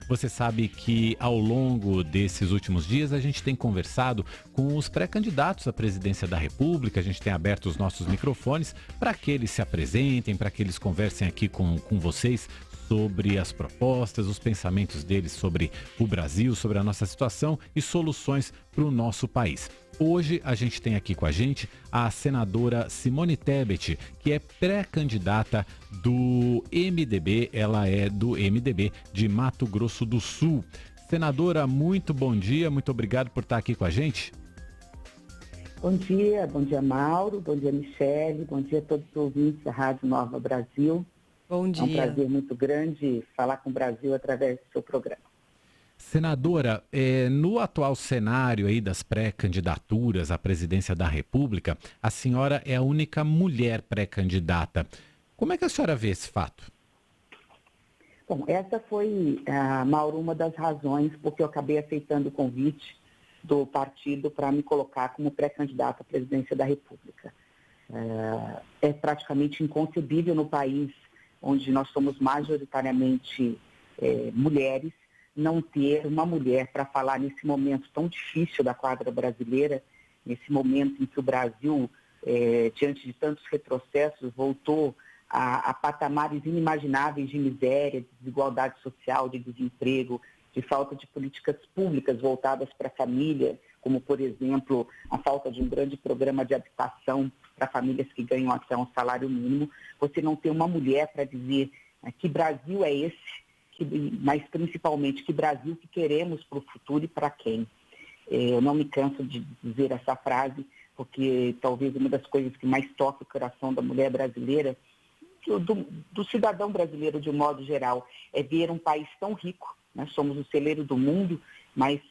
Você sabe que ao longo desses últimos dias a gente tem conversado com os pré-candidatos à presidência da República, a gente tem aberto os nossos microfones para que eles se apresentem, para que eles conversem aqui com vocês sobre as propostas, os pensamentos deles sobre o Brasil, sobre a nossa situação e soluções para o nosso país. Hoje a gente tem aqui com a gente a senadora Simone Tebet, que é pré-candidata do MDB, ela é do MDB de Mato Grosso do Sul. Senadora, muito bom dia, muito obrigado por estar aqui com a gente. Bom dia Mauro, bom dia Michele, bom dia a todos os ouvintes da Rádio Nova Brasil. Bom dia. É um prazer muito grande falar com o Brasil através do seu programa. Senadora, no atual cenário aí das pré-candidaturas à presidência da República, a senhora é a única mulher pré-candidata. Como é que a senhora vê esse fato? Bom, essa foi, Mauro, uma das razões porque eu acabei aceitando o convite do partido para me colocar como pré-candidata à presidência da República. É praticamente inconcebível no país onde nós somos majoritariamente mulheres, não ter uma mulher para falar nesse momento tão difícil da quadra brasileira, nesse momento em que o Brasil, diante de tantos retrocessos, voltou a patamares inimagináveis de miséria, de desigualdade social, de desemprego, de falta de políticas públicas voltadas para a família, como, por exemplo, a falta de um grande programa de habitação para famílias que ganham até um salário mínimo. Você não tem uma mulher para dizer que Brasil é esse, mas principalmente que Brasil que queremos para o futuro e para quem. Eu não me canso de dizer essa frase, porque talvez uma das coisas que mais toca o coração da mulher brasileira, do cidadão brasileiro de um modo geral, é ver um país tão rico. Nós somos o celeiro do mundo, mas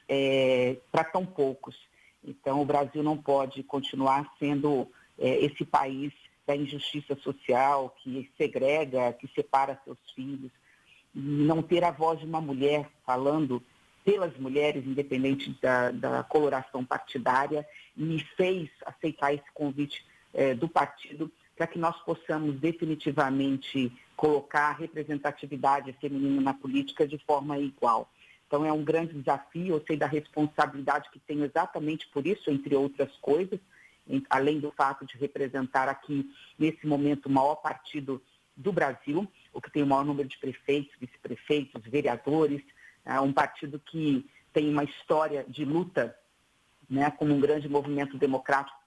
para tão poucos. Então o Brasil não pode continuar sendo esse país da injustiça social, que segrega, que separa seus filhos. Não ter a voz de uma mulher falando pelas mulheres, independente da coloração partidária, me fez aceitar esse convite do partido para que nós possamos definitivamente colocar a representatividade feminina na política de forma igual. Então é um grande desafio, eu sei da responsabilidade que tenho exatamente por isso, entre outras coisas, além do fato de representar aqui, nesse momento, o maior partido do Brasil, o que tem o maior número de prefeitos, vice-prefeitos, vereadores, um partido que tem uma história de luta, né, como um grande movimento democrático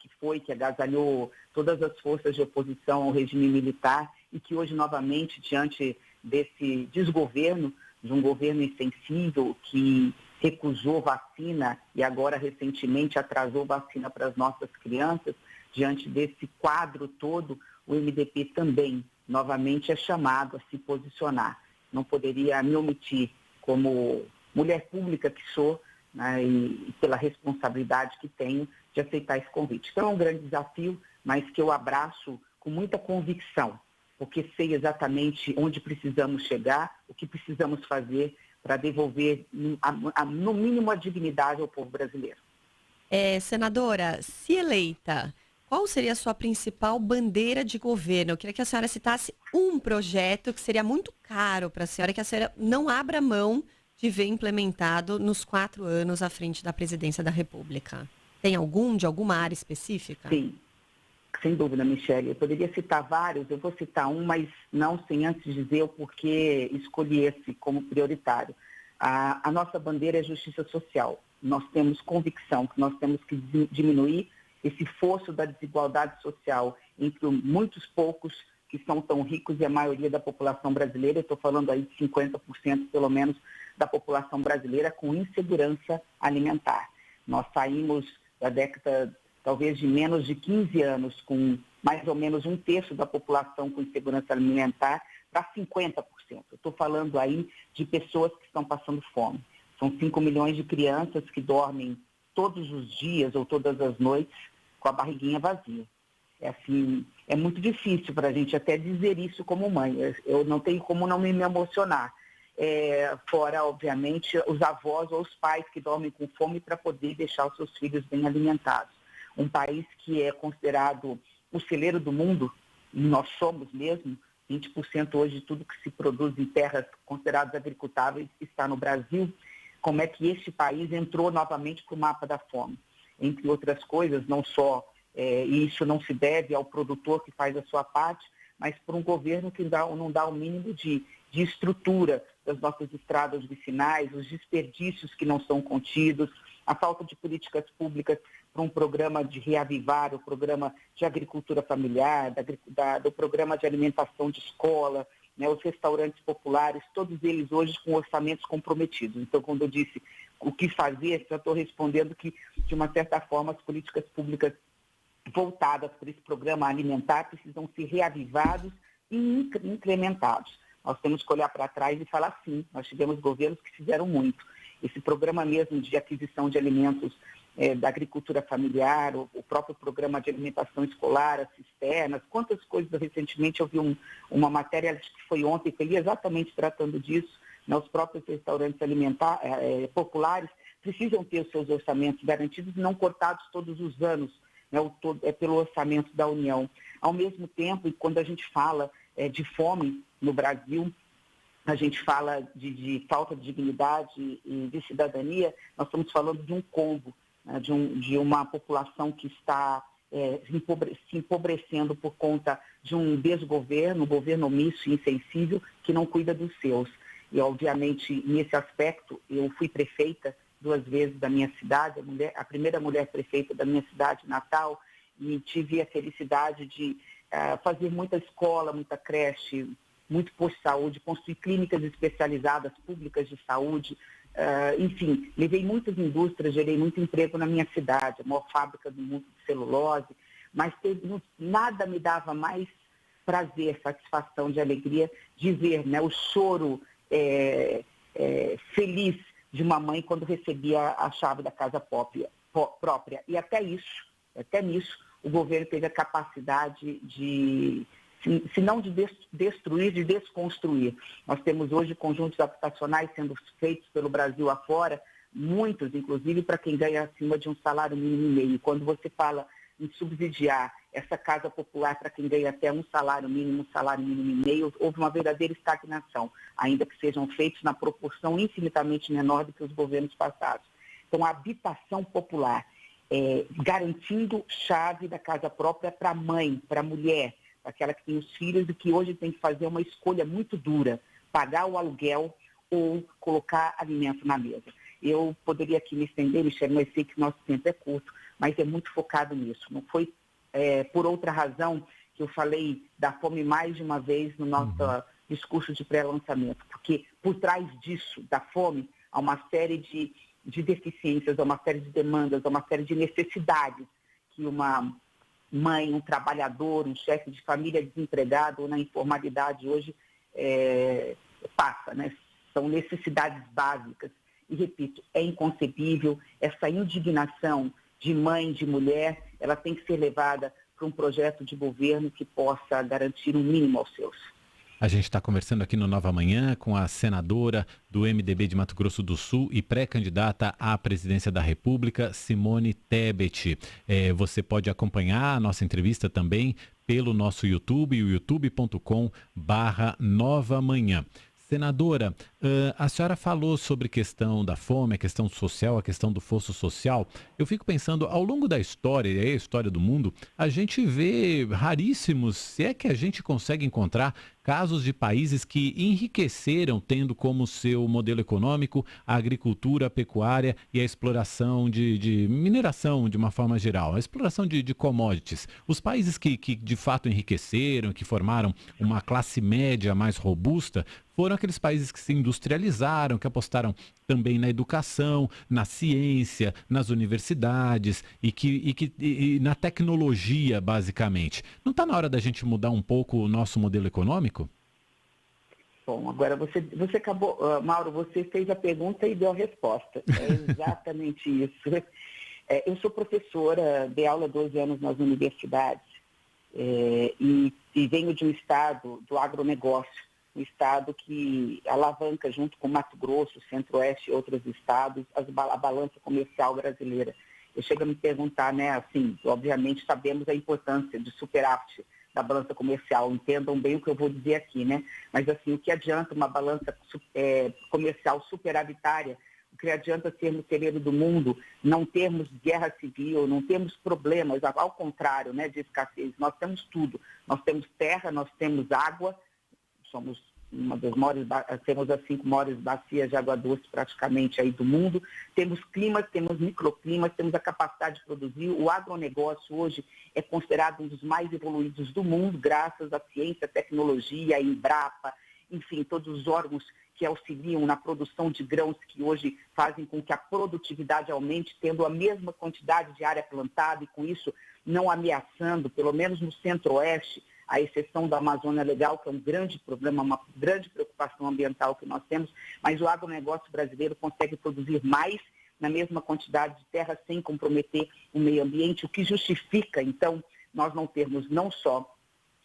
que agasalhou todas as forças de oposição ao regime militar e que hoje, novamente, diante desse desgoverno, de um governo insensível que recusou vacina e agora, recentemente, atrasou vacina para as nossas crianças, diante desse quadro todo, o MDB também, novamente, é chamado a se posicionar. Não poderia me omitir como mulher pública que sou, né, e pela responsabilidade que tenho de aceitar esse convite. Então é um grande desafio, mas que eu abraço com muita convicção, porque sei exatamente onde precisamos chegar, o que precisamos fazer para devolver, no mínimo, a dignidade ao povo brasileiro. Senadora, se eleita, qual seria a sua principal bandeira de governo? Eu queria que a senhora citasse um projeto que seria muito caro para a senhora, que a senhora não abra mão de ver implementado nos 4 anos à frente da presidência da República. Tem algum, de alguma área específica? Sim, sem dúvida, Michele. Eu poderia citar vários, eu vou citar um, mas não sem antes dizer o porquê escolhi esse como prioritário. A nossa bandeira é justiça social. Nós temos convicção que nós temos que diminuir esse fosso da desigualdade social entre muitos poucos que são tão ricos e a maioria da população brasileira. Eu estou falando aí de 50% pelo menos da população brasileira com insegurança alimentar. Nós saímos da década, talvez de menos de 15 anos, com mais ou menos 1/3 da população com insegurança alimentar para 50%. Eu estou falando aí de pessoas que estão passando fome. São 5 milhões de crianças que dormem todos os dias ou todas as noites com a barriguinha vazia. É muito difícil para a gente até dizer isso como mãe. Eu não tenho como não me emocionar. Fora, obviamente, os avós ou os pais que dormem com fome para poder deixar os seus filhos bem alimentados. Um país que é considerado o celeiro do mundo, e nós somos mesmo, 20% hoje de tudo que se produz em terras consideradas agricultáveis está no Brasil. Como é que este país entrou novamente para o mapa da fome? Entre outras coisas, não só, e isso não se deve ao produtor que faz a sua parte, mas por um governo que não dá o mínimo de estrutura das nossas estradas vicinais, os desperdícios que não são contidos, a falta de políticas públicas para um programa de reavivar, o programa de agricultura familiar, do programa de alimentação de escola, né, os restaurantes populares, todos eles hoje com orçamentos comprometidos. Então, quando eu disse o que fazer, já estou respondendo que, de uma certa forma, as políticas públicas voltadas por esse programa alimentar precisam ser reavivados e incrementados. Nós temos que olhar para trás e falar, sim, nós tivemos governos que fizeram muito. Esse programa mesmo de aquisição de alimentos da agricultura familiar, o próprio programa de alimentação escolar, as cisternas, quantas coisas. Recentemente eu vi uma matéria, acho que foi ontem, que ele exatamente tratando disso, né, os próprios restaurantes populares precisam ter os seus orçamentos garantidos e não cortados todos os anos, né, pelo orçamento da União. Ao mesmo tempo, quando a gente fala de fome no Brasil, a gente fala de falta de dignidade e de cidadania, nós estamos falando de um combo, né, de uma população que está se empobrecendo por conta de um desgoverno, um governo omisso e insensível que não cuida dos seus. E, obviamente, nesse aspecto, eu fui prefeita 2 vezes da minha cidade, a primeira mulher prefeita da minha cidade natal, e tive a felicidade de fazer muita escola, muita creche, muito posto de saúde, construir clínicas especializadas públicas de saúde, enfim, levei muitas indústrias, gerei muito emprego na minha cidade, a maior fábrica do mundo de celulose, mas nada me dava mais prazer, satisfação, de alegria de ver, né, o choro feliz de uma mãe quando recebia a chave da casa própria. E até nisso, o governo teve a capacidade de, se não de destruir, de desconstruir. Nós temos hoje conjuntos habitacionais sendo feitos pelo Brasil afora, muitos, inclusive, para quem ganha acima de um salário mínimo e meio. Quando você fala em subsidiar essa casa popular para quem ganha até um salário mínimo e meio, houve uma verdadeira estagnação, ainda que sejam feitos na proporção infinitamente menor do que os governos passados. Então, a habitação popular, garantindo chave da casa própria para a mãe, para a mulher, para aquela que tem os filhos e que hoje tem que fazer uma escolha muito dura, pagar o aluguel ou colocar alimento na mesa. Eu poderia aqui me estender, Michele, mas sei que nosso tempo é curto, mas é muito focado nisso. Não foi por outra razão que eu falei da fome mais de uma vez no nosso discurso de pré-lançamento, porque por trás disso, da fome, há uma série de deficiências, há uma série de demandas, há uma série de necessidades que uma mãe, um trabalhador, um chefe de família desempregado ou na informalidade hoje passa, né? São necessidades básicas. E, repito, é inconcebível essa indignação de mãe, de mulher, ela tem que ser levada para um projeto de governo que possa garantir um mínimo aos seus. A gente está conversando aqui no Nova Manhã com a senadora do MDB de Mato Grosso do Sul e pré-candidata à presidência da República, Simone Tebet. Você pode acompanhar a nossa entrevista também pelo nosso YouTube, o youtube.com/Nova Manhã. Senadora, a senhora falou sobre a questão da fome, a questão social, a questão do fosso social. Eu fico pensando, ao longo da história, e aí a história do mundo, a gente vê raríssimos, se é que a gente consegue encontrar, casos de países que enriqueceram tendo como seu modelo econômico a agricultura, a pecuária e a exploração de mineração de uma forma geral, a exploração de commodities. Os países que de fato enriqueceram, que formaram uma classe média mais robusta, foram aqueles países que se industrializaram, que apostaram também na educação, na ciência, nas universidades e na tecnologia, basicamente. Não está na hora da gente mudar um pouco o nosso modelo econômico? Bom, agora você acabou, Mauro, você fez a pergunta e deu a resposta. É exatamente isso. Eu sou professora, dei aula 12 anos nas universidades e venho de um estado do agronegócio, um estado que alavanca, junto com Mato Grosso, Centro-Oeste e outros estados, a balança comercial brasileira. Eu chego a me perguntar, né, assim, obviamente sabemos a importância de superávit da balança comercial, entendam bem o que eu vou dizer aqui, né? Mas assim, o que adianta uma balança comercial superavitária, o que adianta sermos celeiro do mundo, não termos guerra civil, não termos problemas, ao contrário, né, de escassez. Nós temos tudo, nós temos terra, nós temos água, somos uma das maiores, temos as 5 maiores bacias de água doce praticamente aí do mundo, temos climas, temos microclimas, temos a capacidade de produzir. O agronegócio hoje é considerado um dos mais evoluídos do mundo, graças à ciência, tecnologia, a Embrapa, enfim, todos os órgãos que auxiliam na produção de grãos que hoje fazem com que a produtividade aumente, tendo a mesma quantidade de área plantada e com isso não ameaçando, pelo menos no centro-oeste, à exceção da Amazônia Legal, que é um grande problema, uma grande preocupação ambiental que nós temos, mas o agronegócio brasileiro consegue produzir mais na mesma quantidade de terra sem comprometer o meio ambiente, o que justifica, então, nós não termos não só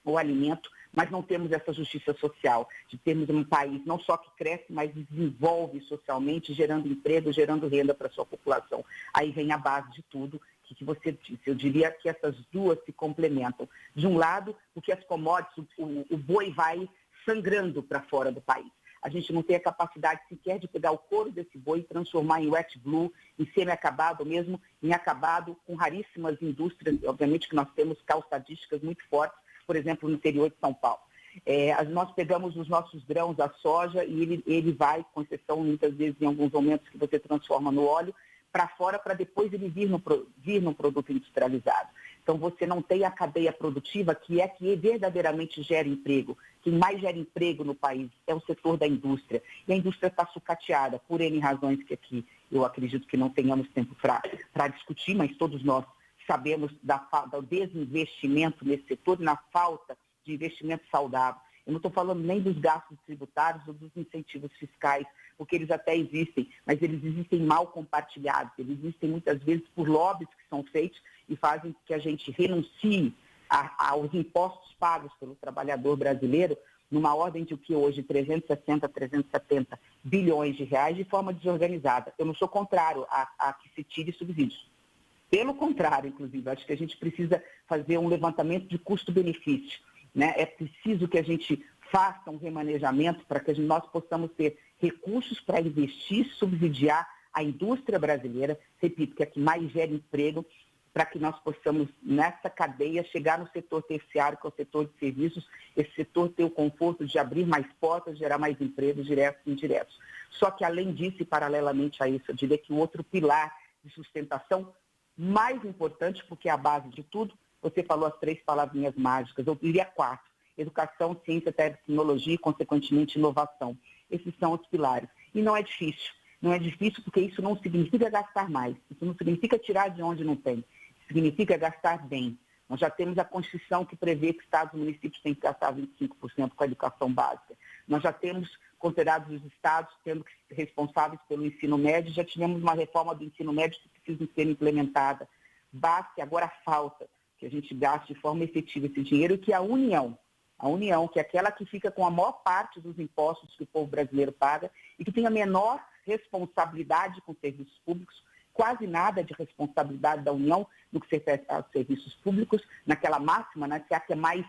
o alimento, mas não temos essa justiça social, de termos um país não só que cresce, mas desenvolve socialmente, gerando emprego, gerando renda para a sua população. Aí vem a base de tudo que você disse. Eu diria que essas duas se complementam. De um lado, porque as commodities, o boi vai sangrando para fora do país. A gente não tem a capacidade sequer de pegar o couro desse boi e transformar em wet blue, em semi-acabado, ou mesmo em acabado, com raríssimas indústrias, obviamente que nós temos calçadísticas muito fortes, por exemplo, no interior de São Paulo. Nós pegamos os nossos grãos, a soja, e ele vai, com exceção muitas vezes em alguns momentos que você transforma no óleo, para fora para depois ele vir num produto industrializado. Então você não tem a cadeia produtiva que verdadeiramente gera emprego. Quem mais gera emprego no país é o setor da indústria. E a indústria está sucateada por N razões que aqui eu acredito que não tenhamos tempo para discutir, mas todos nós sabemos do desinvestimento nesse setor e na falta de investimento saudável. Eu não estou falando nem dos gastos tributários ou dos incentivos fiscais, porque eles até existem, mas eles existem mal compartilhados, eles existem muitas vezes por lobbies que são feitos e fazem que a gente renuncie aos impostos pagos pelo trabalhador brasileiro numa ordem de o que hoje 370 bilhões de reais de forma desorganizada. Eu não sou contrário a que se tire subsídios. Pelo contrário, inclusive, acho que a gente precisa fazer um levantamento de custo-benefício, né? É preciso que a gente faça um remanejamento para que nós possamos ter recursos para investir, subsidiar a indústria brasileira, repito, que é a que mais gera emprego, para que nós possamos, nessa cadeia, chegar no setor terciário, que é o setor de serviços, esse setor ter o conforto de abrir mais portas, gerar mais empregos diretos e indiretos. Só que, além disso, e paralelamente a isso, eu diria que o outro pilar de sustentação mais importante, porque é a base de tudo, você falou as 3 palavrinhas mágicas, eu diria 4, educação, ciência, tecnologia e, consequentemente, inovação. Esses são os pilares. E não é difícil. Não é difícil porque isso não significa gastar mais, isso não significa tirar de onde não tem, significa gastar bem. Nós já temos a Constituição que prevê que estados e municípios têm que gastar 25% com a educação básica. Nós já temos considerados os estados tendo que ser responsáveis pelo ensino médio, já tivemos uma reforma do ensino médio que precisa ser implementada. Basta, agora falta que a gente gaste de forma efetiva esse dinheiro e que a União, que é aquela que fica com a maior parte dos impostos que o povo brasileiro paga e que tem a menor responsabilidade com serviços públicos, quase nada de responsabilidade da União no que se refere aos serviços públicos, naquela máxima, né, se há que é mais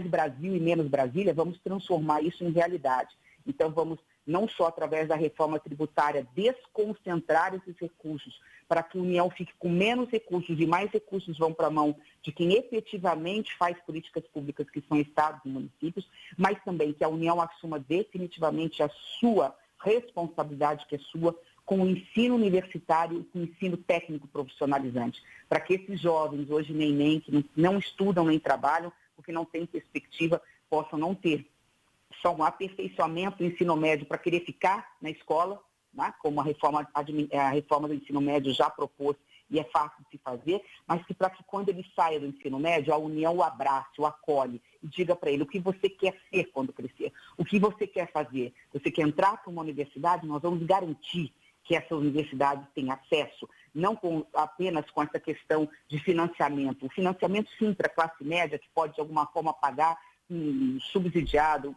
Brasil e menos Brasília, vamos transformar isso em realidade. Então vamos, não só através da reforma tributária, desconcentrar esses recursos para que a União fique com menos recursos e mais recursos vão para a mão de quem efetivamente faz políticas públicas, que são estados e municípios, mas também que a União assuma definitivamente a sua responsabilidade, que é sua, com o ensino universitário e com o ensino técnico profissionalizante, para que esses jovens, hoje que não estudam nem trabalham, porque não têm perspectiva, possam não ter só um aperfeiçoamento do ensino médio para querer ficar na escola, né, como a reforma do ensino médio já propôs e é fácil de se fazer, mas que para que quando ele saia do ensino médio, a União o abrace, o acolhe e diga para ele o que você quer ser quando crescer, o que você quer fazer. Você quer entrar para uma universidade, nós vamos garantir que essa universidade tem acesso, não apenas com essa questão de financiamento. O financiamento, sim, para a classe média, que pode de alguma forma pagar subsidiário,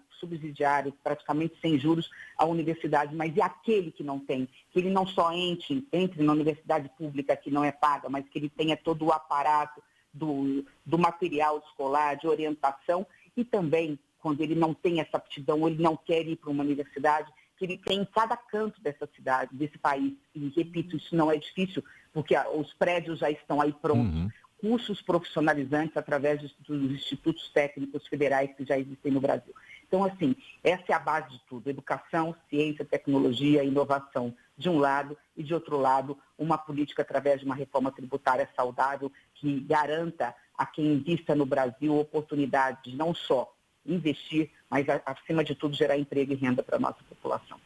praticamente sem juros, a universidade, mas e aquele que não tem? Que ele não só entre na universidade pública que não é paga, mas que ele tenha todo o aparato do material escolar, de orientação, e também, quando ele não tem essa aptidão, ele não quer ir para uma universidade, que ele tem em cada canto dessa cidade, desse país. E, repito, isso não é difícil, porque os prédios já estão aí prontos. Uhum. Cursos profissionalizantes através dos institutos técnicos federais que já existem no Brasil. Então, assim, essa é a base de tudo. Educação, ciência, tecnologia, inovação, de um lado, e de outro lado, uma política através de uma reforma tributária saudável que garanta a quem invista no Brasil oportunidades de não só investir, mas, acima de tudo, gerar emprego e renda para a nossa população.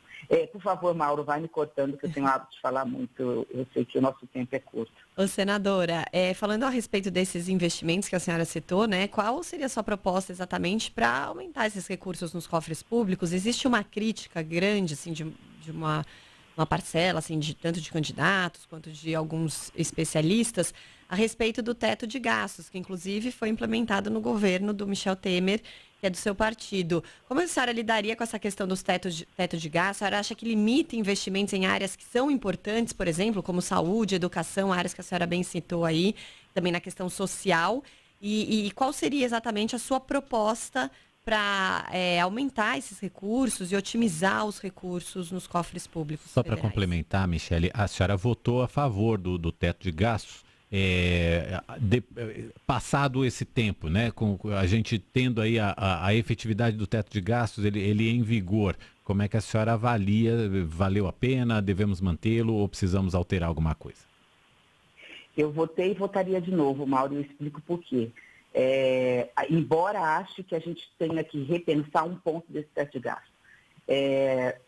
Por favor, Mauro, vai me cortando, que eu tenho o hábito de falar muito. Eu sei que o nosso tempo é curto. Ô, senadora, falando a respeito desses investimentos que a senhora citou, né, qual seria a sua proposta exatamente para aumentar esses recursos nos cofres públicos? Existe uma crítica grande, assim, de uma parcela, assim, tanto de candidatos quanto de alguns especialistas, a respeito do teto de gastos, que inclusive foi implementado no governo do Michel Temer, que é do seu partido. Como a senhora lidaria com essa questão dos teto de gastos? A senhora acha que limita investimentos em áreas que são importantes, por exemplo, como saúde, educação, áreas que a senhora bem citou aí, também na questão social? E qual seria exatamente a sua proposta para aumentar esses recursos e otimizar os recursos nos cofres públicos Só federais? para complementar, Michele, a senhora votou a favor do teto de gastos. Passado esse tempo, né, com a gente tendo aí a efetividade do teto de gastos, ele em vigor, como é que a senhora avalia? Valeu a pena? Devemos mantê-lo ou precisamos alterar alguma coisa? Eu votei e votaria de novo, Mauro, e eu explico por quê. Embora ache que a gente tenha que repensar um ponto desse teto de gastos.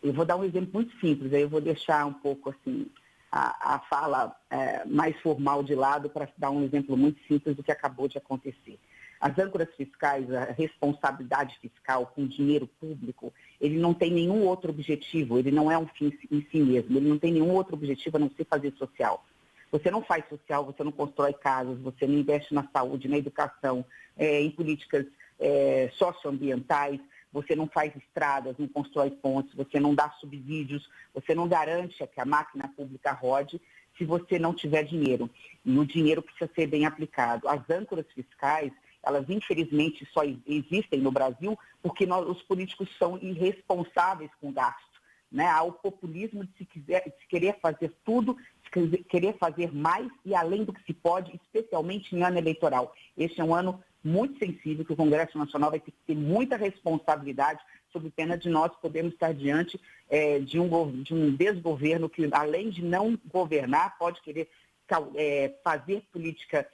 Eu vou dar um exemplo muito simples, aí eu vou deixar um pouco assim a fala mais formal de lado para dar um exemplo muito simples do que acabou de acontecer. As âncoras fiscais, a responsabilidade fiscal com dinheiro público, ele não tem nenhum outro objetivo, ele não é um fim em si mesmo, ele não tem nenhum outro objetivo a não ser fazer social. Você não faz social, você não constrói casas, você não investe na saúde, na educação, em políticas socioambientais, você não faz estradas, não constrói pontes, você não dá subsídios, você não garante que a máquina pública rode se você não tiver dinheiro. E o dinheiro precisa ser bem aplicado. As âncoras fiscais, elas infelizmente só existem no Brasil porque os políticos são irresponsáveis com o gasto. Né? Há o populismo de se querer fazer tudo, de querer fazer mais e além do que se pode, especialmente em ano eleitoral. Este é um ano muito sensível, que o Congresso Nacional vai ter que ter muita responsabilidade, sob pena de nós podermos estar diante de um desgoverno que, além de não governar, pode querer fazer política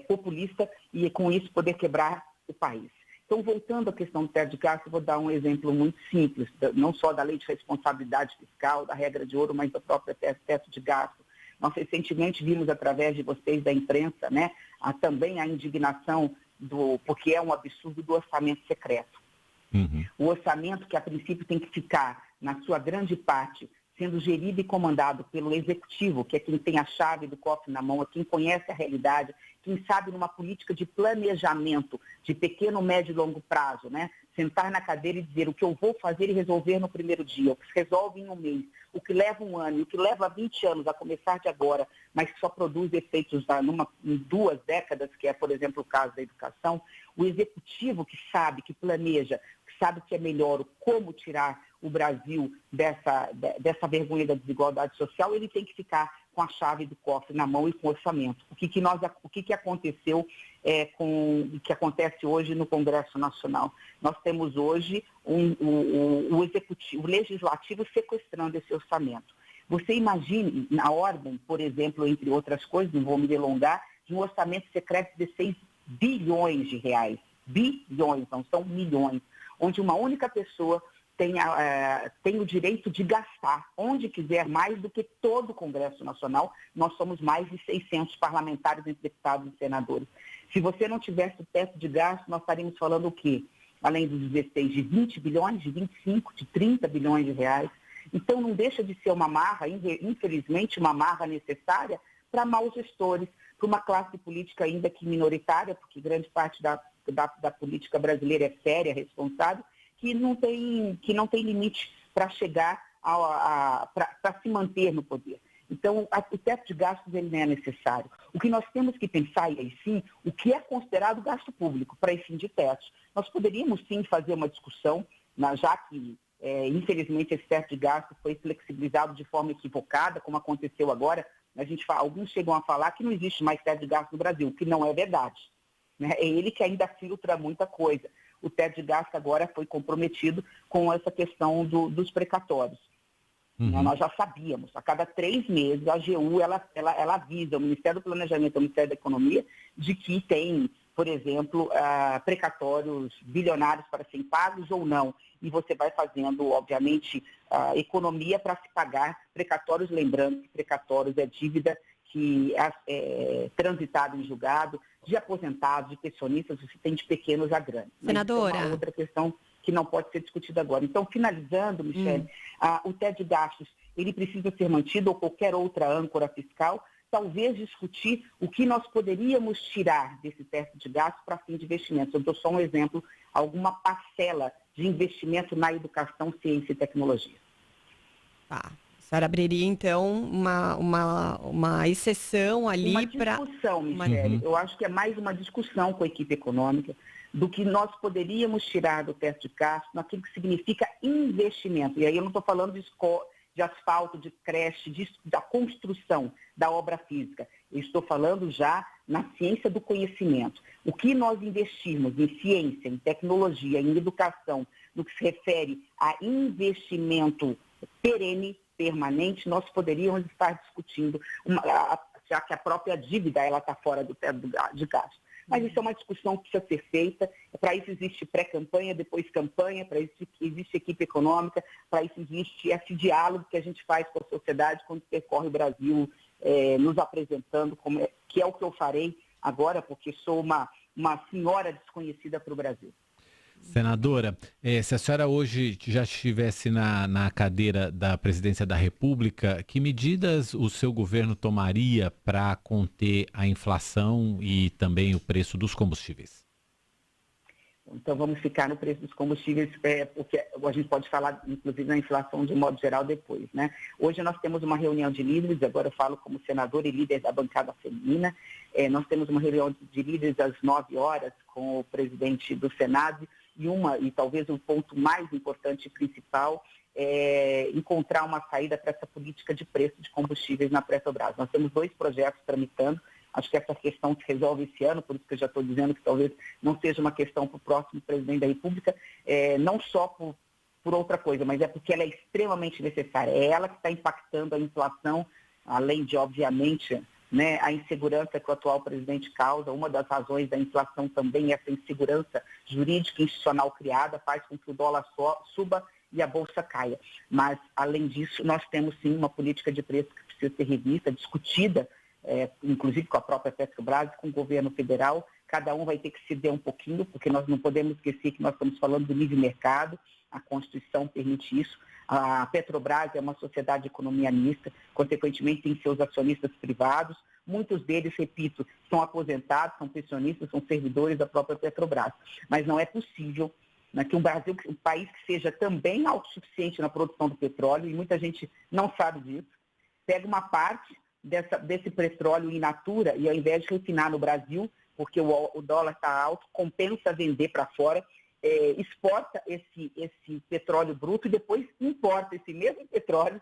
populista e, com isso, poder quebrar o país. Então, voltando à questão do teto de gastos, eu vou dar um exemplo muito simples, não só da lei de responsabilidade fiscal, da regra de ouro, mas do próprio teto de gastos. Nós recentemente vimos, através de vocês da imprensa, né, também a indignação porque é um absurdo do orçamento secreto. Uhum. O orçamento que, a princípio, tem que ficar, na sua grande parte, sendo gerido e comandado pelo executivo, que é quem tem a chave do cofre na mão, é quem conhece a realidade, quem sabe numa política de planejamento, de pequeno, médio e longo prazo, né? Sentar na cadeira e dizer o que eu vou fazer e resolver no primeiro dia, o que se resolve em um mês, o que leva um ano e o que leva 20 anos a começar de agora, mas que só produz efeitos em 2 décadas, que é, por exemplo, o caso da educação. O executivo que sabe, que planeja, que sabe que é melhor como tirar o Brasil dessa vergonha da desigualdade social, ele tem que ficar com a chave do cofre na mão e com o orçamento. O que aconteceu o que acontece hoje no Congresso Nacional? Nós temos hoje o legislativo sequestrando esse orçamento. Você imagine, na ordem, por exemplo, entre outras coisas, não vou me delongar, de um orçamento secreto de 16 bilhões de reais. Bilhões, não são milhões. Onde uma única pessoa tem o direito de gastar onde quiser mais do que todo o Congresso Nacional. Nós somos mais de 600 parlamentares, entre deputados e senadores. Se você não tivesse o teto de gasto, nós estaríamos falando o quê? Além dos 16, de 20 bilhões, de 25, de 30 bilhões de reais. Então, não deixa de ser uma marra, infelizmente, uma marra necessária para maus gestores, para uma classe política ainda que minoritária, porque grande parte da política brasileira é séria, responsável, que não tem limite para chegar para se manter no poder. Então, Então, o teto de gastos ele não é necessário. O que nós temos que pensar, e aí sim, o que é considerado gasto público para esse fim de tetos. Nós poderíamos sim fazer uma discussão, já que, infelizmente, esse teto de gasto foi flexibilizado de forma equivocada, como aconteceu agora. Alguns chegam a falar que não existe mais teto de gasto no Brasil, o que não é verdade. Né? É ele que ainda filtra muita coisa. O teto de gasto agora foi comprometido com essa questão dos precatórios. Nós já sabíamos, a cada 3 meses a AGU ela avisa o Ministério do Planejamento e o Ministério da Economia de que tem, por exemplo, precatórios bilionários para serem pagos ou não. E você vai fazendo, obviamente, economia para se pagar precatórios, lembrando que precatórios é dívida que é transitada em julgado, de aposentados, de pensionistas, você tem de pequenos a grandes. Senadora. Mas isso é uma outra questão que não pode ser discutida agora. Então, finalizando, Michele, o teto de gastos, ele precisa ser mantido, ou qualquer outra âncora fiscal, talvez discutir o que nós poderíamos tirar desse teto de gastos para fim de investimentos. Eu dou só um exemplo, alguma parcela de investimento na educação, ciência e tecnologia. Tá. A senhora abriria, então, uma exceção ali para... Uma discussão, Michele. Eu acho que é mais uma discussão com a equipe econômica do que nós poderíamos tirar do teto de gastos naquilo que significa investimento. E aí eu não estou falando de asfalto, de creche, da construção da obra física. Eu estou falando já na ciência do conhecimento. O que nós investirmos em ciência, em tecnologia, em educação, no que se refere a investimento perene, permanente, nós poderíamos estar discutindo, já que a própria dívida está fora do teto de gastos. Mas isso é uma discussão que precisa ser feita. Para isso existe pré-campanha, depois campanha, para isso existe equipe econômica, para isso existe esse diálogo que a gente faz com a sociedade quando percorre o Brasil, nos apresentando, que é o que eu farei agora, porque sou uma senhora desconhecida para o Brasil. Senadora, se a senhora hoje já estivesse na cadeira da presidência da República, que medidas o seu governo tomaria para conter a inflação e também o preço dos combustíveis? Então vamos ficar no preço dos combustíveis, porque a gente pode falar, inclusive, na inflação de modo geral depois, né? Hoje nós temos uma reunião de líderes, agora eu falo como senadora e líder da bancada feminina. Nós temos uma reunião de líderes às 9 horas com o presidente do Senado, e talvez o ponto mais importante e principal é encontrar uma saída para essa política de preço de combustíveis na Petrobras. Nós temos 2 projetos tramitando, acho que essa questão se resolve esse ano, por isso que eu já estou dizendo que talvez não seja uma questão para o próximo presidente da República, não só por outra coisa, mas é porque ela é extremamente necessária. É ela que está impactando a inflação, além de, obviamente, né, a insegurança que o atual presidente causa. Uma das razões da inflação também é essa insegurança jurídica e institucional criada, faz com que o dólar suba e a bolsa caia. Mas, além disso, nós temos sim uma política de preço que precisa ser revista, discutida, inclusive com a própria Petrobras e com o governo federal. Cada um vai ter que ceder um pouquinho, porque nós não podemos esquecer que nós estamos falando do livre mercado, a Constituição permite isso. A Petrobras é uma sociedade de economia mista, consequentemente tem seus acionistas privados, muitos deles, repito, são aposentados, são pensionistas, são servidores da própria Petrobras. Mas não é possível, né, que um país que seja também autossuficiente na produção do petróleo, e muita gente não sabe disso, pega uma parte desse petróleo in natura e, ao invés de refinar no Brasil, porque o dólar está alto, compensa vender para fora, exporta esse petróleo bruto e depois importa esse mesmo petróleo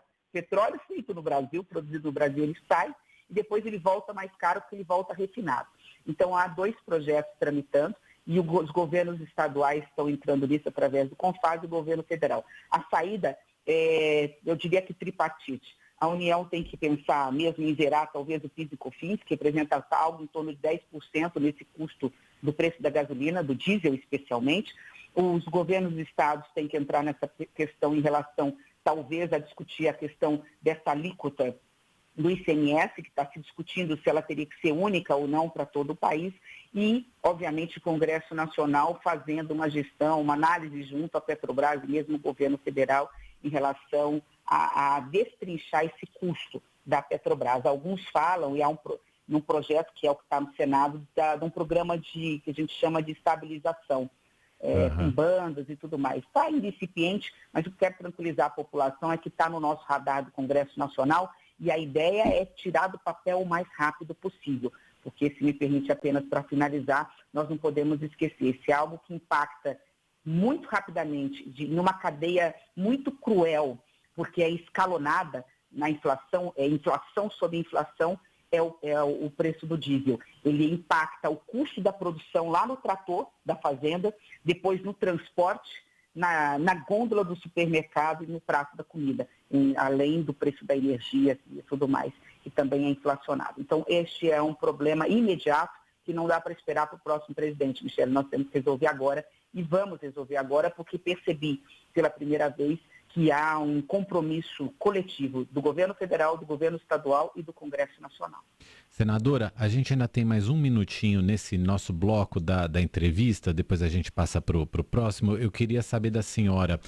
feito no Brasil, produzido no Brasil, ele sai e depois ele volta mais caro porque ele volta refinado. Então há 2 projetos tramitando e os governos estaduais estão entrando nisso através do CONFAS e do governo federal. A saída, eu diria que tripartite. A União tem que pensar mesmo em zerar talvez o PIS e COFINS, que representa algo em torno de 10% nesse custo do preço da gasolina, do diesel especialmente. Os governos dos estados têm que entrar nessa questão em relação, talvez, a discutir a questão dessa alíquota do ICMS, que está se discutindo se ela teria que ser única ou não para todo o país, e, obviamente, o Congresso Nacional fazendo uma gestão, uma análise junto à Petrobras e mesmo o governo federal em relação a destrinchar esse custo da Petrobras. Alguns falam, e há num projeto que é o que está no Senado, de um programa que a gente chama de estabilização, com bandas e tudo mais. Está incipiente, mas o que quero tranquilizar a população é que está no nosso radar do Congresso Nacional e a ideia é tirar do papel o mais rápido possível, porque, se me permite apenas para finalizar, nós não podemos esquecer, se é algo que impacta muito rapidamente, numa cadeia muito cruel, porque é escalonada na inflação, é inflação sobre inflação, é o preço do diesel. Ele impacta o custo da produção lá no trator da fazenda, depois no transporte, na gôndola do supermercado e no prato da comida, além do preço da energia e tudo mais, que também é inflacionado. Então, este é um problema imediato que não dá para esperar para o próximo presidente, Michele. Nós temos que resolver agora e vamos resolver agora, porque percebi pela primeira vez que há um compromisso coletivo do governo federal, do governo estadual e do Congresso Nacional. Senadora, a gente ainda tem mais um minutinho nesse nosso bloco da entrevista, depois a gente passa para o próximo. Eu queria saber da senhora,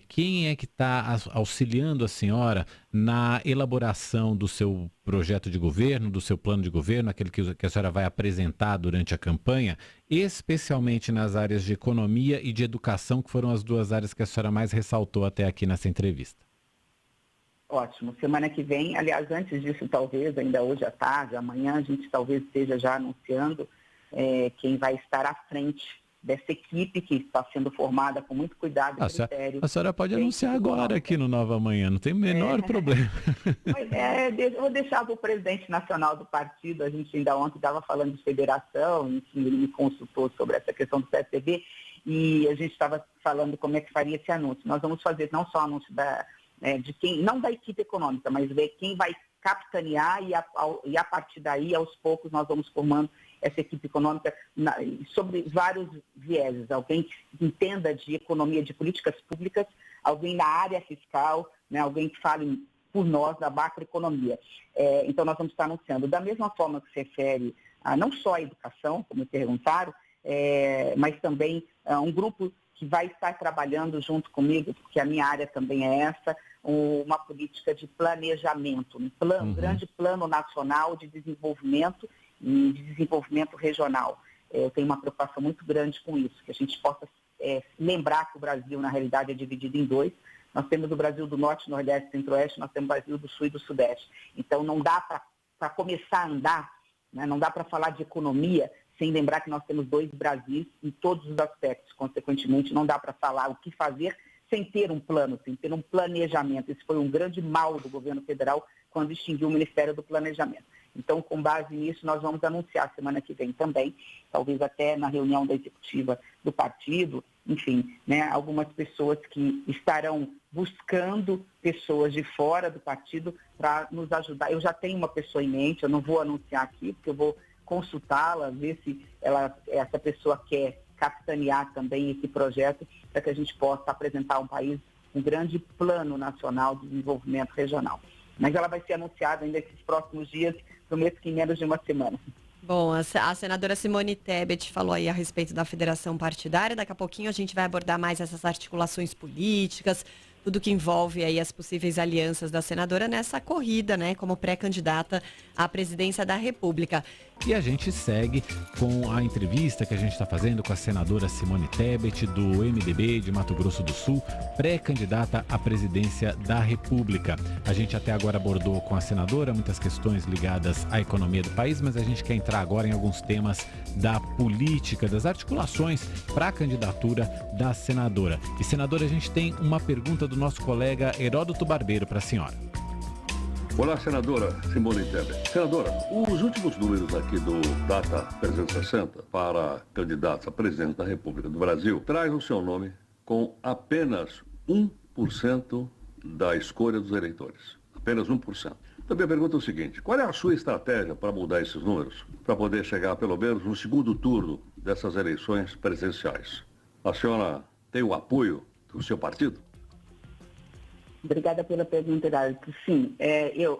quem é que está auxiliando a senhora na elaboração do seu projeto de governo, do seu plano de governo, aquele que a senhora vai apresentar durante a campanha, especialmente nas áreas de economia e de educação, que foram as duas áreas que a senhora mais ressaltou até aqui nessa entrevista. Ótimo. Semana que vem, aliás, antes disso, talvez, ainda hoje à tarde, amanhã, a gente talvez esteja já anunciando quem vai estar à frente dessa equipe que está sendo formada com muito cuidado e critério. A senhora pode anunciar agora aqui no Nova Manhã, não tem o menor problema. Eu vou deixar para o presidente nacional do partido, a gente ainda ontem estava falando de federação, enfim, ele me consultou sobre essa questão do PSDB e a gente estava falando como é que faria esse anúncio. Nós vamos fazer não só anúncio de quem, não da equipe econômica, mas ver quem vai capitanear e a partir daí, aos poucos, nós vamos formando essa equipe econômica sobre vários vieses. Alguém que entenda de economia, de políticas públicas, alguém na área fiscal, né, alguém que fale por nós da macroeconomia. Então, nós vamos estar anunciando. Da mesma forma que se refere a não só a educação, como me perguntaram, mas também um grupo que vai estar trabalhando junto comigo, porque a minha área também é essa, uma política de planejamento, um grande plano nacional de desenvolvimento e de desenvolvimento regional. Eu tenho uma preocupação muito grande com isso, que a gente possa lembrar que o Brasil, na realidade, é dividido em dois. Nós temos o Brasil do Norte, Nordeste e Centro-Oeste, nós temos o Brasil do Sul e do Sudeste. Então, não dá para começar a andar, né? Não dá para falar de economia sem lembrar que nós temos dois Brasis em todos os aspectos. Consequentemente, não dá para falar o que fazer sem ter um plano, sem ter um planejamento. Esse foi um grande mal do governo federal quando extinguiu o Ministério do Planejamento. Então, com base nisso, nós vamos anunciar semana que vem também, talvez até na reunião da executiva do partido, enfim, né, algumas pessoas que estarão buscando pessoas de fora do partido para nos ajudar. Eu já tenho uma pessoa em mente, eu não vou anunciar aqui, porque eu vou consultá-la, ver se essa pessoa quer capitanear também esse projeto para que a gente possa apresentar um país, um grande plano nacional de desenvolvimento regional. Mas ela vai ser anunciada ainda nesses próximos dias, prometo que em menos de uma semana. Bom, a senadora Simone Tebet falou aí a respeito da federação partidária. Daqui a pouquinho a gente vai abordar mais essas articulações políticas, tudo que envolve aí as possíveis alianças da senadora nessa corrida, né, como pré-candidata à presidência da República. E a gente segue com a entrevista que a gente está fazendo com a senadora Simone Tebet, do MDB de Mato Grosso do Sul, pré-candidata à presidência da República. A gente até agora abordou com a senadora muitas questões ligadas à economia do país, mas a gente quer entrar agora em alguns temas da política, das articulações para a candidatura da senadora. E, senadora, a gente tem uma pergunta do nosso colega Heródoto Barbeiro para a senhora. Olá, senadora Simone Tebet. Senadora, os últimos números aqui do Data 360 para candidatos a presidente da República do Brasil traz o seu nome com apenas 1% da escolha dos eleitores. Apenas 1%. Também pergunta o seguinte: qual é a sua estratégia para mudar esses números, para poder chegar pelo menos no segundo turno dessas eleições presidenciais? A senhora tem o apoio do seu partido? Obrigada pela pergunta, Hilário. Sim,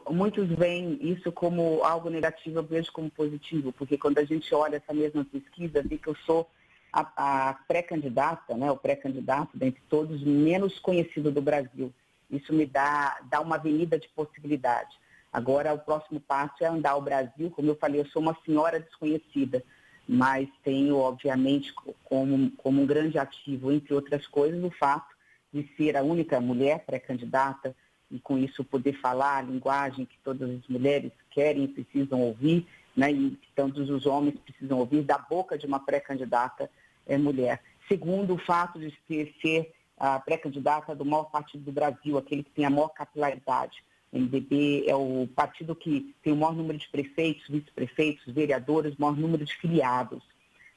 muitos veem isso como algo negativo, eu vejo como positivo, porque quando a gente olha essa mesma pesquisa, vê que eu sou a pré-candidata, né, o pré-candidato dentre todos, menos conhecido do Brasil. Isso me dá uma avenida de possibilidade. Agora, o próximo passo é andar o Brasil. Como eu falei, eu sou uma senhora desconhecida, mas tenho, obviamente, como um grande ativo, entre outras coisas, o fato de ser a única mulher pré-candidata e com isso poder falar a linguagem que todas as mulheres querem e precisam ouvir, né, e que todos os homens precisam ouvir da boca de uma pré-candidata mulher. Segundo, o fato de ser a pré-candidata do maior partido do Brasil, aquele que tem a maior capilaridade. O MDB é o partido que tem o maior número de prefeitos, vice-prefeitos, vereadores, o maior número de filiados.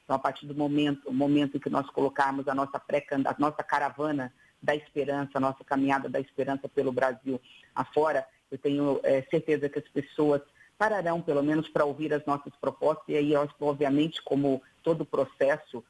Então, a partir do momento em que nós colocarmos a nossa caravana da esperança, a nossa caminhada da esperança pelo Brasil afora, eu tenho certeza que as pessoas pararão, pelo menos, para ouvir as nossas propostas e aí, obviamente, como todo processo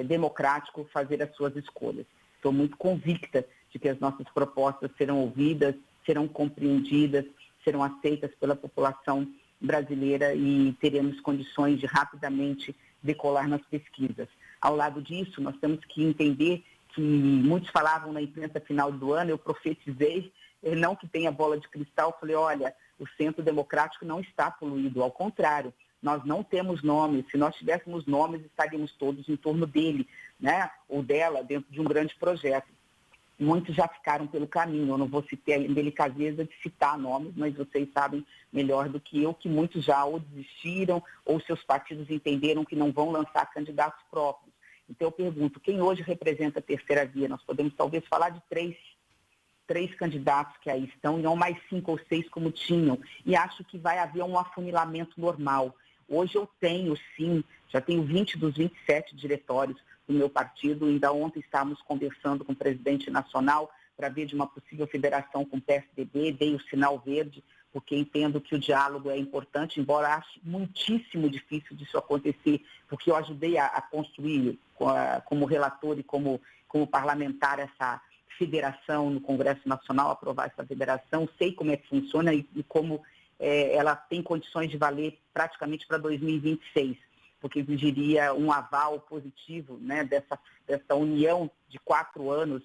democrático, fazer as suas escolhas. Estou muito convicta de que as nossas propostas serão ouvidas, serão compreendidas, serão aceitas pela população brasileira e teremos condições de rapidamente decolar nas pesquisas. Ao lado disso, nós temos que entender que muitos falavam na imprensa final do ano, eu profetizei, não que tenha bola de cristal, falei, olha, o centro democrático não está poluído, ao contrário, nós não temos nomes, se nós tivéssemos nomes, estaríamos todos em torno dele, né, ou dela, dentro de um grande projeto. Muitos já ficaram pelo caminho, eu não vou ter a delicadeza de citar nomes, mas vocês sabem melhor do que eu que muitos já ou desistiram ou seus partidos entenderam que não vão lançar candidatos próprios. Então eu pergunto, quem hoje representa a terceira via? Nós podemos talvez falar de três candidatos que aí estão, e não mais 5 ou 6 como tinham, e acho que vai haver um afunilamento normal. Hoje eu tenho, sim, já tenho 20 dos 27 diretórios do meu partido. Ainda ontem estávamos conversando com o presidente nacional para ver de uma possível federação com o PSDB, dei o sinal verde, porque entendo que o diálogo é importante, embora ache muitíssimo difícil disso acontecer, porque eu ajudei a construir, como relator e como parlamentar, essa federação no Congresso Nacional, aprovar essa federação, sei como é que funciona e como ela tem condições de valer praticamente para 2026. Porque exigiria um aval positivo, né, dessa união de 4 anos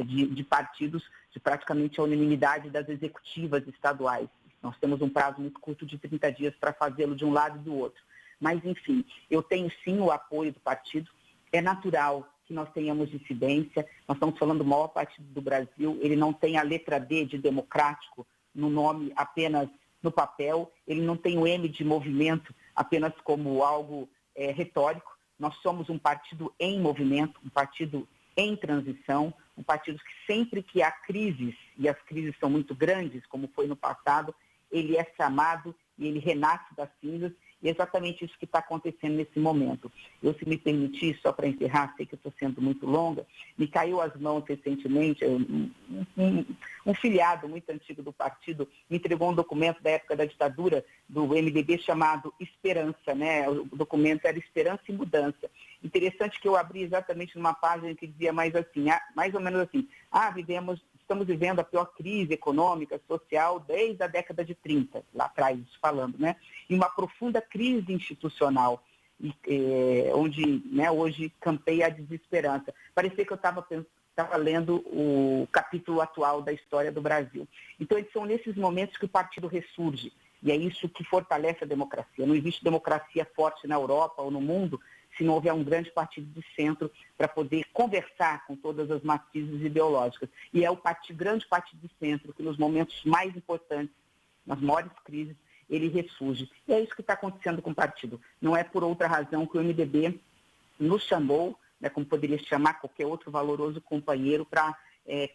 de partidos, de praticamente a unanimidade das executivas estaduais. Nós temos um prazo muito curto de 30 dias para fazê-lo de um lado e do outro. Mas, enfim, eu tenho sim o apoio do partido. É natural que nós tenhamos dissidência. Nós estamos falando do maior partido do Brasil. Ele não tem a letra D de democrático no nome apenas no papel. Ele não tem o M de movimento apenas como algo retórico. Nós somos um partido em movimento, um partido em transição, um partido que sempre que há crises, e as crises são muito grandes, como foi no passado, ele é chamado e ele renasce das cinzas, e é exatamente isso que está acontecendo nesse momento. Eu, se me permitir, só para encerrar, sei que eu estou sendo muito longa, me caiu às mãos recentemente, um filiado muito antigo do partido me entregou um documento da época da ditadura do MDB chamado Esperança, né? O documento era Esperança e Mudança. Interessante que eu abri exatamente numa página que dizia mais ou menos assim, estamos vivendo a pior crise econômica, social, desde a década de 30, lá atrás falando, né? E uma profunda crise institucional, onde, né, hoje campeia a desesperança. Parecia que eu estava lendo o capítulo atual da história do Brasil. Então, são nesses momentos que o partido ressurge, e é isso que fortalece a democracia. Não existe democracia forte na Europa ou no mundo se não houver um grande partido de centro para poder conversar com todas as matrizes ideológicas. E é o grande partido de centro que nos momentos mais importantes, nas maiores crises, ele ressurge. E é isso que está acontecendo com o partido. Não é por outra razão que o MDB nos chamou, né, como poderia chamar qualquer outro valoroso companheiro, para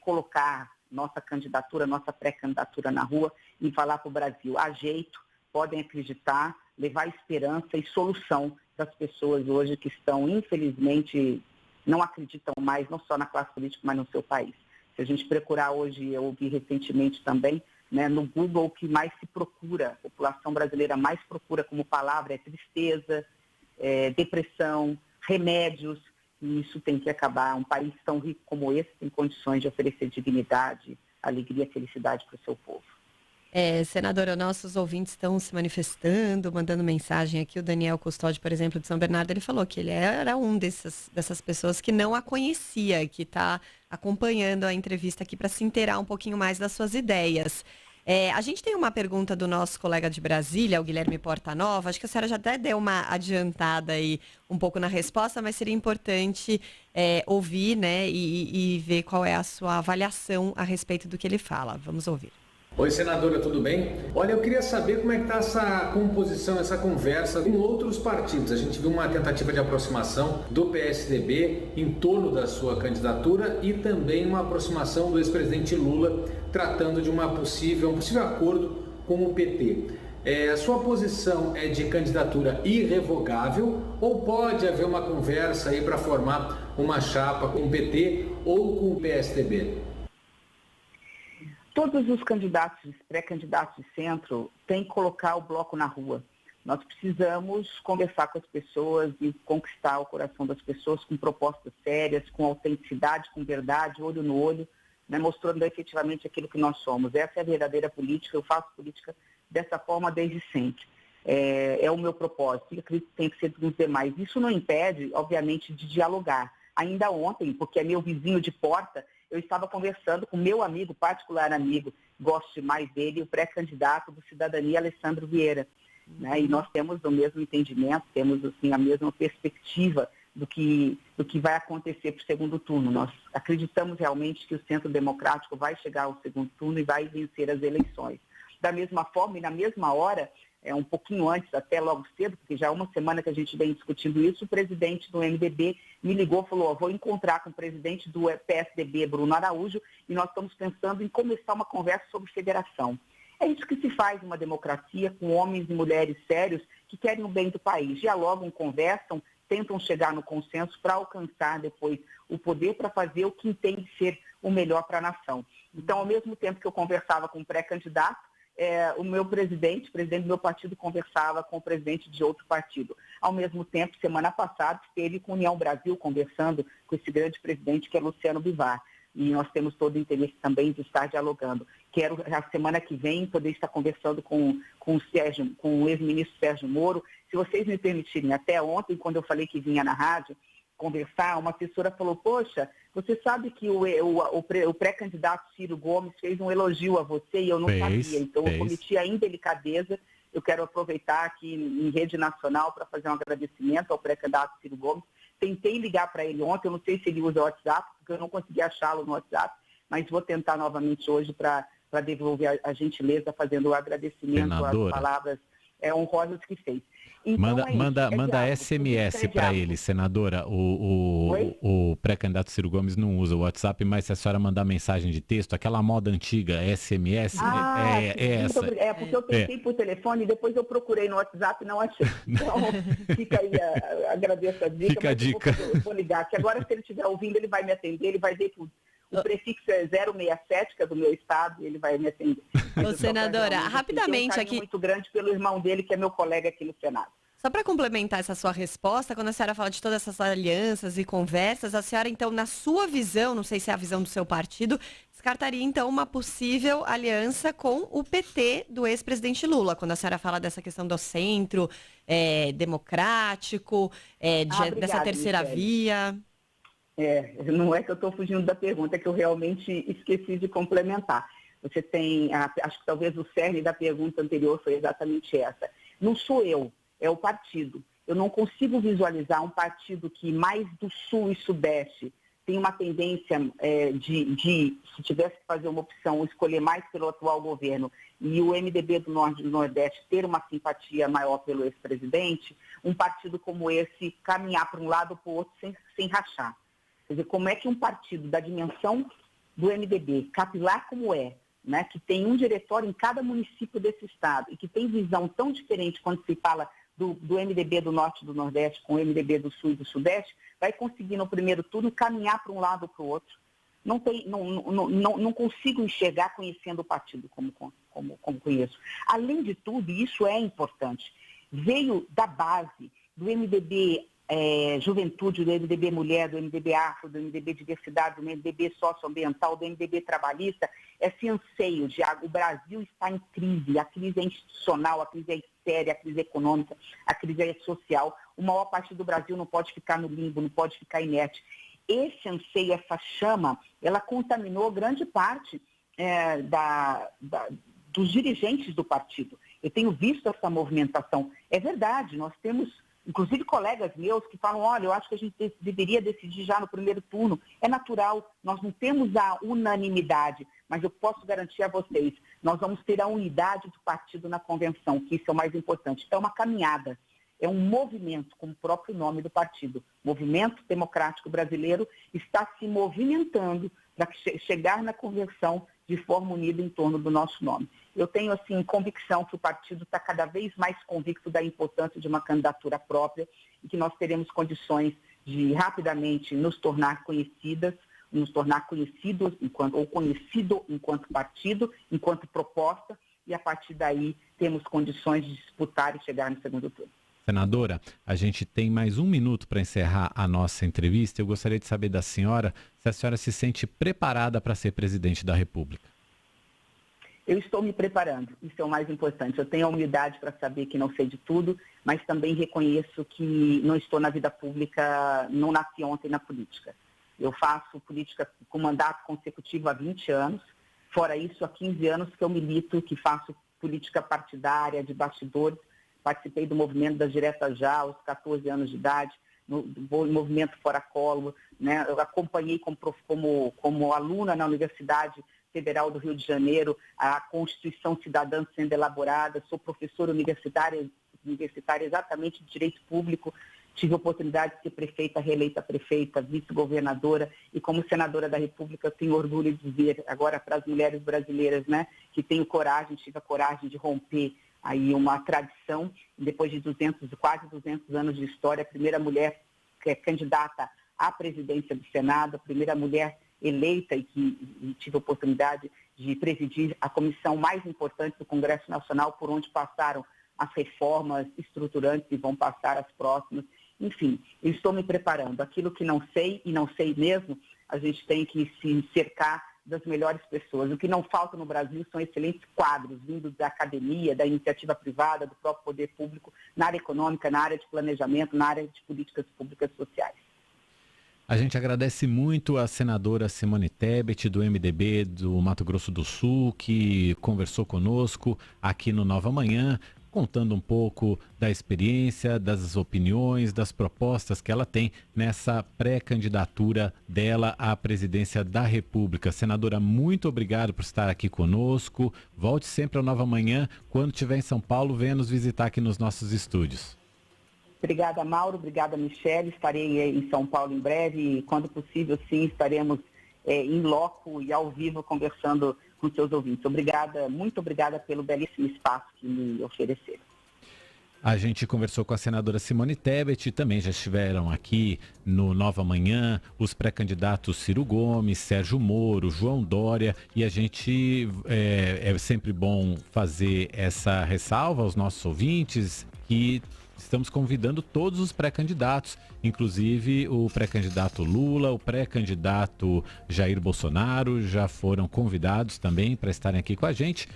colocar nossa candidatura, nossa pré-candidatura na rua e falar para o Brasil, há jeito, podem acreditar, levar esperança e solução das pessoas hoje que estão, infelizmente, não acreditam mais, não só na classe política, mas no seu país. Se a gente procurar hoje, eu ouvi recentemente também, né, no Google, o que mais se procura, a população brasileira mais procura como palavra é tristeza, depressão, remédios, e isso tem que acabar. Um país tão rico como esse tem condições de oferecer dignidade, alegria e felicidade para o seu povo. Senadora, nossos ouvintes estão se manifestando, mandando mensagem aqui. O Daniel Custódio, por exemplo, de São Bernardo, ele falou que ele era dessas pessoas que não a conhecia, que está acompanhando a entrevista aqui para se inteirar um pouquinho mais das suas ideias. A gente tem uma pergunta do nosso colega de Brasília, o Guilherme Portanova. Acho que a senhora já até deu uma adiantada aí um pouco na resposta, mas seria importante ouvir, né, e ver qual é a sua avaliação a respeito do que ele fala. Vamos ouvir. Oi, senadora, tudo bem? Olha, eu queria saber como é que está essa composição, essa conversa com outros partidos. A gente viu uma tentativa de aproximação do PSDB em torno da sua candidatura e também uma aproximação do ex-presidente Lula tratando de um possível acordo com o PT. A sua posição é de candidatura irrevogável ou pode haver uma conversa aí para formar uma chapa com o PT ou com o PSDB? Todos os candidatos, pré-candidatos de centro, têm que colocar o bloco na rua. Nós precisamos conversar com as pessoas e conquistar o coração das pessoas com propostas sérias, com autenticidade, com verdade, olho no olho, né, mostrando efetivamente aquilo que nós somos. Essa é a verdadeira política, eu faço política dessa forma desde sempre. É o meu propósito e acredito que tem que ser dos demais. Isso não impede, obviamente, de dialogar. Ainda ontem, porque é meu vizinho de porta, eu estava conversando com meu amigo, particular amigo, gosto demais dele, o pré-candidato do Cidadania, Alessandro Vieira. Né? E nós temos o mesmo entendimento, temos assim, a mesma perspectiva do que vai acontecer para o segundo turno. Nós acreditamos realmente que o Centro Democrático vai chegar ao segundo turno e vai vencer as eleições. Da mesma forma e na mesma hora, um pouquinho antes, até logo cedo, porque já há uma semana que a gente vem discutindo isso, o presidente do MDB me ligou e falou, vou encontrar com o presidente do PSDB, Bruno Araújo, e nós estamos pensando em começar uma conversa sobre federação. É isso que se faz numa democracia, com homens e mulheres sérios que querem o bem do país. Dialogam, conversam, tentam chegar no consenso para alcançar depois o poder para fazer o que entende ser o melhor para a nação. Então, ao mesmo tempo que eu conversava com o pré-candidato, o meu presidente do meu partido, conversava com o presidente de outro partido. Ao mesmo tempo, semana passada, esteve com a União Brasil conversando com esse grande presidente que é Luciano Bivar. E nós temos todo o interesse também de estar dialogando. Quero, a semana que vem, poder estar conversando com o ex-ministro Sérgio Moro. Se vocês me permitirem, até ontem, quando eu falei que vinha na rádio conversar, uma assessora falou, poxa, você sabe que o pré-candidato Ciro Gomes fez um elogio a você e eu não sabia. Então, eu cometi a indelicadeza. Eu quero aproveitar aqui em rede nacional para fazer um agradecimento ao pré-candidato Ciro Gomes. Tentei ligar para ele ontem, eu não sei se ele usa o WhatsApp, porque eu não consegui achá-lo no WhatsApp, mas vou tentar novamente hoje para devolver a gentileza, fazendo o agradecimento às palavras honrosas que fez. Então, manda SMS para ele, senadora. O pré-candidato Ciro Gomes não usa o WhatsApp, mas se a senhora mandar mensagem de texto, aquela moda antiga, SMS, essa. Porque eu tentei por telefone e depois eu procurei no WhatsApp e não achei. Então, fica aí, agradeço a dica. Fica a dica. Eu vou ligar, que agora se ele estiver ouvindo, ele vai me atender, ele vai ver tudo. O prefixo é 067, que é do meu estado, e ele vai me atender. Ô, senadora, rapidamente aqui... muito grande pelo irmão dele, que é meu colega aqui no Senado. Só para complementar essa sua resposta, quando a senhora fala de todas essas alianças e conversas, a senhora, então, na sua visão, não sei se é a visão do seu partido, descartaria, então, uma possível aliança com o PT do ex-presidente Lula, quando a senhora fala dessa questão do centro democrático, dessa terceira via... não é que eu estou fugindo da pergunta, é que eu realmente esqueci de complementar. Você tem, acho que talvez o cerne da pergunta anterior foi exatamente essa. Não sou eu, é o partido. Eu não consigo visualizar um partido que mais do Sul e Sudeste tem uma tendência se tivesse que fazer uma opção, escolher mais pelo atual governo e o MDB do Norte e do Nordeste ter uma simpatia maior pelo ex-presidente, um partido como esse caminhar para um lado ou para o outro sem rachar. Quer dizer, como é que um partido da dimensão do MDB, capilar como né, que tem um diretório em cada município desse estado e que tem visão tão diferente quando se fala do MDB do Norte e do Nordeste com o MDB do Sul e do Sudeste, vai conseguir no primeiro turno caminhar para um lado ou para o outro. Não consigo enxergar conhecendo o partido como conheço. Além de tudo, e isso é importante, veio da base do MDB Juventude, do MDB Mulher, do MDB Afro, do MDB Diversidade, do MDB Socioambiental, do MDB Trabalhista, esse anseio de o Brasil está em crise, a crise é institucional, a crise é séria, a crise é econômica, a crise é social, o maior parte do Brasil não pode ficar no limbo, não pode ficar inerte. Esse anseio, essa chama, ela contaminou grande parte dos dirigentes do partido. Eu tenho visto essa movimentação. É verdade, nós temos, inclusive, colegas meus que falam, olha, eu acho que a gente deveria decidir já no primeiro turno. É natural, nós não temos a unanimidade, mas eu posso garantir a vocês, nós vamos ter a unidade do partido na convenção, que isso é o mais importante. É uma caminhada, é um movimento, como o próprio nome do partido. Movimento Democrático Brasileiro está se movimentando para chegar na convenção de forma unida em torno do nosso nome. Eu tenho, assim, convicção que o partido está cada vez mais convicto da importância de uma candidatura própria e que nós teremos condições de rapidamente nos tornar conhecidas, nos tornar conhecidos conhecido enquanto partido, enquanto proposta, e a partir daí temos condições de disputar e chegar no segundo turno. Senadora, a gente tem mais 1 minuto para encerrar a nossa entrevista. Eu gostaria de saber da senhora se a senhora se sente preparada para ser presidente da República. Eu estou me preparando, isso é o mais importante. Eu tenho a humildade para saber que não sei de tudo, mas também reconheço que não estou na vida pública, não nasci ontem na política. Eu faço política com mandato consecutivo há 20 anos, fora isso há 15 anos que eu milito, que faço política partidária, de bastidores. Participei do movimento das Diretas Já aos 14 anos de idade, no movimento Fora Collor, né? Eu acompanhei como aluna na Universidade Federal do Rio de Janeiro a Constituição Cidadã sendo elaborada, sou professora universitária exatamente de Direito Público, tive a oportunidade de ser prefeita, reeleita prefeita, vice-governadora e como senadora da República eu tenho orgulho de dizer agora para as mulheres brasileiras, né, que tive a coragem de romper aí uma tradição, depois de quase 200 anos de história, a primeira mulher que é candidata à presidência do Senado, a primeira mulher eleita e tive a oportunidade de presidir a comissão mais importante do Congresso Nacional, por onde passaram as reformas estruturantes e vão passar as próximas. Enfim, eu estou me preparando. Aquilo que não sei, e não sei mesmo, a gente tem que se cercar das melhores pessoas. O que não falta no Brasil são excelentes quadros, vindos da academia, da iniciativa privada, do próprio poder público, na área econômica, na área de planejamento, na área de políticas públicas sociais. A gente agradece muito a senadora Simone Tebet, do MDB do Mato Grosso do Sul, que conversou conosco aqui no Nova Manhã, contando um pouco da experiência, das opiniões, das propostas que ela tem nessa pré-candidatura dela à presidência da República. Senadora, muito obrigado por estar aqui conosco. Volte sempre ao Nova Manhã. Quando estiver em São Paulo, venha nos visitar aqui nos nossos estúdios. Obrigada, Mauro. Obrigada, Michele. Estarei em São Paulo em breve e, quando possível, sim, estaremos em loco e ao vivo conversando com seus ouvintes. Obrigada, muito obrigada pelo belíssimo espaço que me ofereceram. A gente conversou com a senadora Simone Tebet, também já estiveram aqui no Nova Manhã os pré-candidatos Ciro Gomes, Sérgio Moro, João Dória, e a gente é sempre bom fazer essa ressalva aos nossos ouvintes que estamos convidando todos os pré-candidatos, inclusive o pré-candidato Lula, o pré-candidato Jair Bolsonaro, já foram convidados também para estarem aqui com a gente.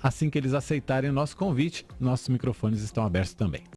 Assim que eles aceitarem o nosso convite, nossos microfones estão abertos também.